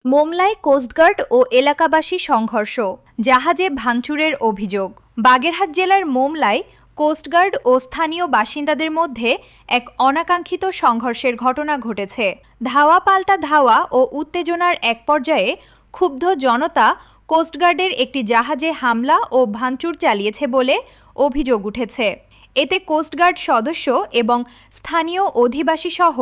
মোমলায় coast guard ও এলাকাবাসী সংঘর্ষ, জাহাজে ভাঙচুরের অভিযোগ। বাগেরহাট জেলার মোমলায় কোস্টগার্ড ও স্থানীয় বাসিন্দাদের মধ্যে এক অনাকাঙ্ক্ষিত সংঘর্ষের ঘটনা ঘটেছে। ধাওয়া পাল্টা ধাওয়া ও উত্তেজনার এক পর্যায়ে ক্ষুব্ধ জনতা কোস্টগার্ডের একটি জাহাজে হামলা ও ভাঙচুর চালিয়েছে বলে অভিযোগ উঠেছে। এতে কোস্টগার্ড সদস্য এবং স্থানীয় অধিবাসী সহ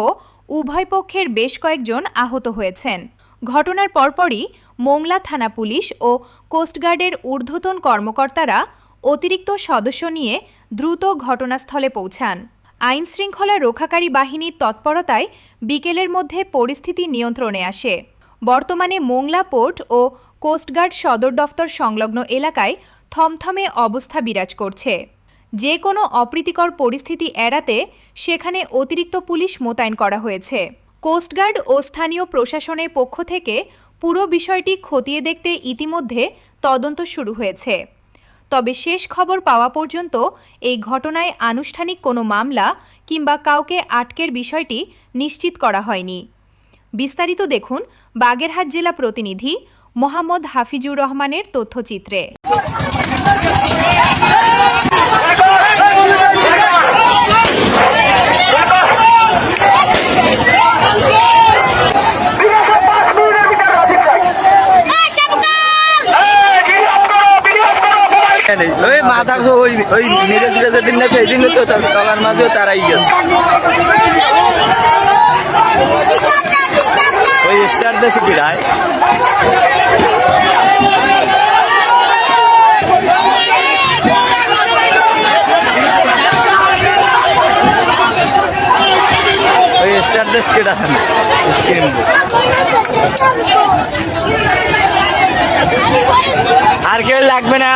উভয় পক্ষের বেশ কয়েকজন আহত হয়েছেন। ঘটনার পরপরই মোংলা থানা পুলিশ ও কোস্টগার্ডের ঊর্ধ্বতন কর্মকর্তারা অতিরিক্ত সদস্য নিয়ে দ্রুত ঘটনাস্থলে পৌঁছান। আইনশৃঙ্খলা রক্ষাকারী বাহিনীর তৎপরতায় বিকেলের মধ্যে পরিস্থিতি নিয়ন্ত্রণে আসে। বর্তমানে মোংলা পোর্ট ও কোস্টগার্ড সদর দফতর সংলগ্ন এলাকায় থমথমে অবস্থা বিরাজ করছে। যে কোনো অপ্রীতিকর পরিস্থিতি এড়াতে সেখানে অতিরিক্ত পুলিশ মোতায়েন করা হয়েছে। কোস্টগার্ড ও স্থানীয় প্রশাসনের পক্ষ থেকে পুরো বিষয়টি খতিয়ে দেখতে ইতিমধ্যে তদন্ত শুরু হয়েছে। তবে শেষ খবর পাওয়া পর্যন্ত এই ঘটনায় আনুষ্ঠানিক কোনো মামলা কিংবা কাউকে আটকের বিষয়টি নিশ্চিত করা হয়নি। বিস্তারিত দেখুন বাগেরহাট জেলা প্রতিনিধি মোহাম্মদ হাফিজুর রহমানের তথ্যচিত্রে। ওই মাথা ওই ওই নিরে সিরে দিন না সেই দিন তো তলার মাঝেও তারাই গেছে ওই স্টার দেশে দিড়ায় ওই স্টার দেশ কেটা স্ক্রিন আর কেউ লাগবে না।